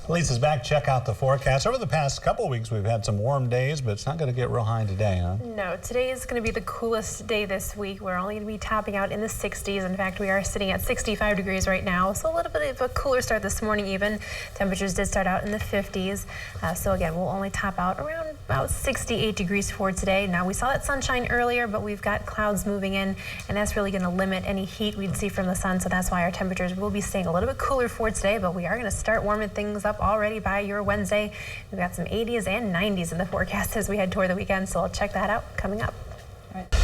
Lisa's back. Check out the forecast. Over the past couple of weeks, we've had some warm days, but it's not going to get real high today, huh? No, today is going to be the coolest day this week. We're only going to be topping out in the 60s. In fact, we are sitting at 65 degrees right now, so a little bit of a cooler start this morning even. Temperatures did start out in the 50s. So again, we'll only top out around about 68 degrees for today. Now, we saw that sunshine earlier, but we've got clouds moving in, and that's really going to limit any heat we'd see from the sun. So that's why our temperatures will be staying a little bit cooler for today, but we are going to start warming things up already by your Wednesday. We've got some 80s and 90s in the forecast as we head toward the weekend, so I'll check that out coming up. All right.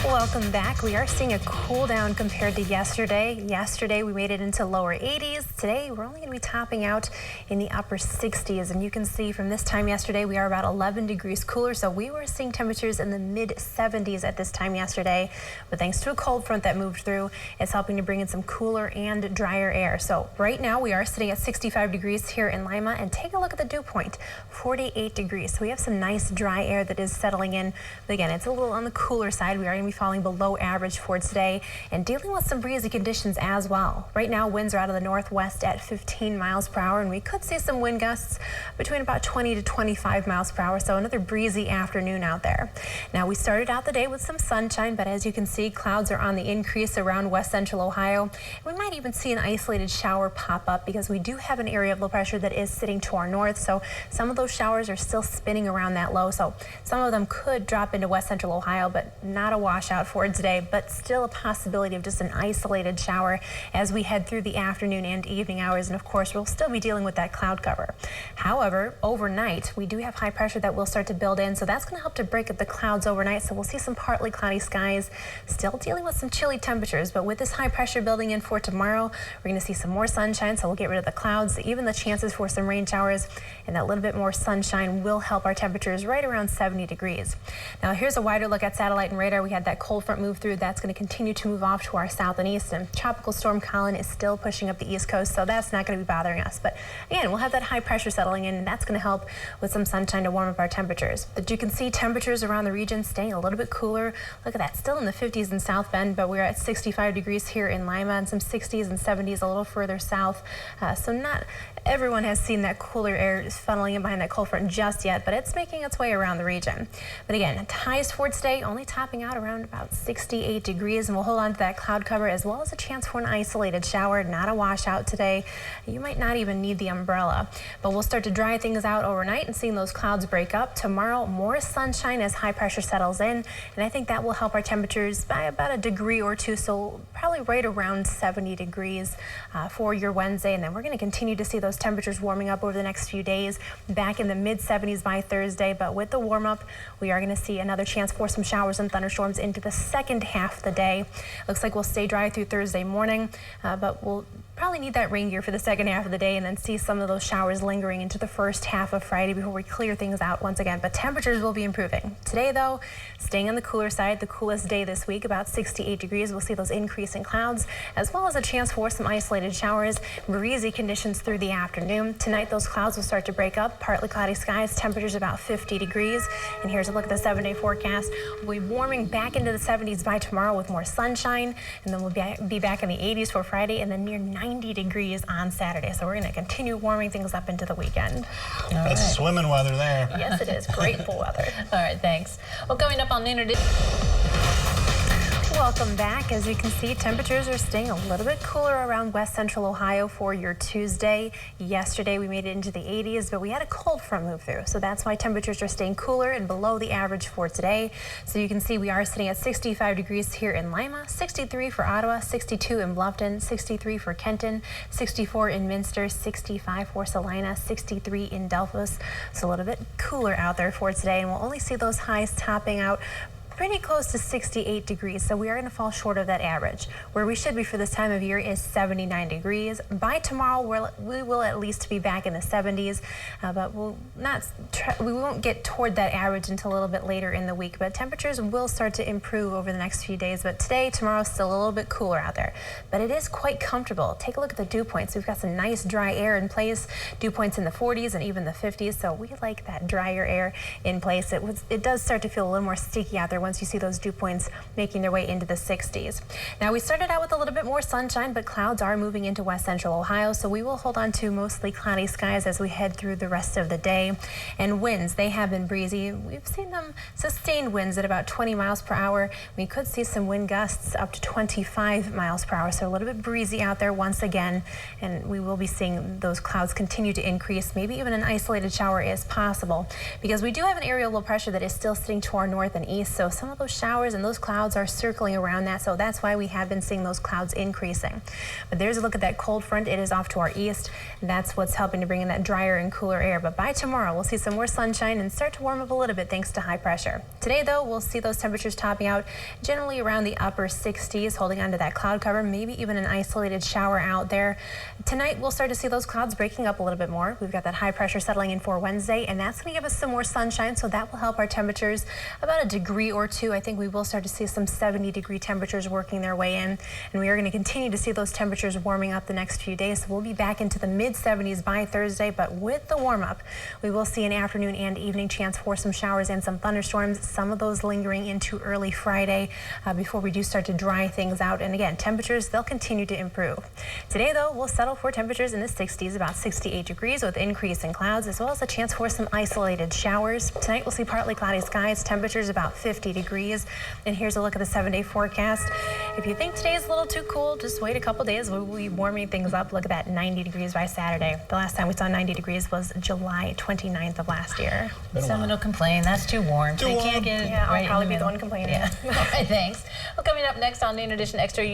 Welcome back. We are seeing a cool down compared to yesterday. Yesterday we made it into lower 80s. Today we're only going to be topping out in the upper 60s, and you can see from this time yesterday we are about 11 degrees cooler, so we were seeing temperatures in the mid 70s at this time yesterday. But thanks to a cold front that moved through, it's helping to bring in some cooler and drier air. So right now we are sitting at 65 degrees here in Lima, and take a look at the dew point, 48 degrees. So we have some nice dry air that is settling in. But again, it's a little on the cooler side. We are going to be falling below average for today and dealing with some breezy conditions as well. Right now, winds are out of the northwest at 15 miles per hour, and we could see some wind gusts between about 20 to 25 miles per hour. So another breezy afternoon out there. Now, we started out the day with some sunshine, but as you can see, clouds are on the increase around west central Ohio. We might even see an isolated shower pop up because we do have an area of low pressure that is sitting to our north. So some of those showers are still spinning around that low. So some of them could drop into west central Ohio, but not a washout for today, but still a possibility of just an isolated shower as we head through the afternoon and evening hours. And of course, we'll still be dealing with that cloud cover. However, overnight, we do have high pressure that will start to build in, so that's going to help to break up the clouds overnight. So we'll see some partly cloudy skies, still dealing with some chilly temperatures. But with this high pressure building in for tomorrow, we're going to see some more sunshine, so we'll get rid of the clouds, even the chances for some rain showers, and that little bit more sunshine will help our temperatures right around 70 degrees. Now, here's a wider look at satellite and radar. We had that cold front move through. That's going to continue to move off to our south and east, and Tropical Storm Colin is still pushing up the east coast, so that's not going to be bothering us. But again, we'll have that high pressure settling in, and that's going to help with some sunshine to warm up our temperatures. But you can see temperatures around the region staying a little bit cooler. Look at that, still in the 50s in South Bend, but we're at 65 degrees here in Lima, and some 60s and 70s a little further south. So not everyone has seen that cooler air funneling in behind that cold front just yet, but it's making its way around the region. But again, highs for today only topping out around about 68 degrees, and we'll hold on to that cloud cover as well as a chance for an isolated shower, not a washout today. You might not even need the umbrella, but we'll start to dry things out overnight and seeing those clouds break up. Tomorrow, more sunshine as high pressure settles in, and I think that will help our temperatures by about a degree or two, so probably right around 70 degrees for your Wednesday. And then we're going to continue to see those temperatures warming up over the next few days, back in the mid 70s by Thursday. But with the warm up, we are going to see another chance for some showers and thunderstorms into the second half of the day. Looks like we'll stay dry through Thursday morning, but we'll probably need that rain gear for the second half of the day, and then see some of those showers lingering into the first half of Friday before we clear things out once again. But temperatures will be improving. Today, though, staying on the cooler side, the coolest day this week, about 68 degrees. We'll see those increasing clouds, as well as a chance for some isolated showers, breezy conditions through the afternoon. Tonight, those clouds will start to break up, partly cloudy skies, temperatures about 50 degrees. And here's a look at the 7-day forecast. We'll be warming back into the 70s by tomorrow with more sunshine, and then we'll be back in the 80s for Friday, and then near 90 degrees on Saturday. So we're going to continue warming things up into the weekend. That's swimming weather there. Yes, it is. Grateful weather. All right, thanks. Well, coming up on Nooner. Welcome back. As you can see, temperatures are staying a little bit cooler around west central Ohio for your Tuesday. Yesterday we made it into the 80s, but we had a cold front move through, so that's why temperatures are staying cooler and below the average for today. So you can see we are sitting at 65 degrees here in Lima, 63 for Ottawa, 62 in Bluffton, 63 for Kenton, 64 in Minster, 65 for Salina, 63 in Delphos. So a little bit cooler out there for today, and we'll only see those highs topping out pretty close to 68 degrees, so we are going to fall short of that average. Where we should be for this time of year is 79 degrees. By tomorrow, we will at least be back in the 70s, but we won't get toward that average until a little bit later in the week. But temperatures will start to improve over the next few days. But today, tomorrow, still a little bit cooler out there. But it is quite comfortable. Take a look at the dew points. We've got some nice dry air in place. Dew points in the 40s and even the 50s. So we like that drier air in place. It does start to feel a little more sticky out there once you see those dew points making their way into the 60s. Now, we started out with a little bit more sunshine, but clouds are moving into west central Ohio, so we will hold on to mostly cloudy skies as we head through the rest of the day. And winds, they have been breezy. We've seen them sustained winds at about 20 miles per hour. We could see some wind gusts up to 25 miles per hour, so a little bit breezy out there once again, and we will be seeing those clouds continue to increase. Maybe even an isolated shower is possible because we do have an aerial low pressure that is still sitting to our north and east, so some of those showers and those clouds are circling around that, so that's why we have been seeing those clouds increasing. But there's a look at that cold front. It is off to our east. That's what's helping to bring in that drier and cooler air, but by tomorrow we'll see some more sunshine and start to warm up a little bit thanks to high pressure. Today though, we'll see those temperatures topping out generally around the upper 60s, holding onto that cloud cover, maybe even an isolated shower out there. Tonight we'll start to see those clouds breaking up a little bit more. We've got that high pressure settling in for Wednesday, and that's going to give us some more sunshine, so that will help our temperatures about a degree or two. I think we will start to see some 70-degree temperatures working their way in, and we are going to continue to see those temperatures warming up the next few days. So we'll be back into the mid-70s by Thursday, but with the warm up, we will see an afternoon and evening chance for some showers and some thunderstorms, some of those lingering into early Friday before we do start to dry things out. And again, temperatures, they'll continue to improve. Today though, we'll settle for temperatures in the 60s, about 68 degrees with increase in clouds, as well as a chance for some isolated showers. Tonight we'll see partly cloudy skies, temperatures about 50 degrees. And here's a look at the 7-day forecast. If you think today is a little too cool, just wait a couple days. We'll be warming things up. Look at that, 90 degrees by Saturday. The last time we saw 90 degrees was July 29th of last year. Someone will complain that's too warm. Too They warm. can't get it Yeah, right I'll probably in be the middle. one complaining. Yeah. All right, thanks. Well, coming up next on Noon Edition Extra.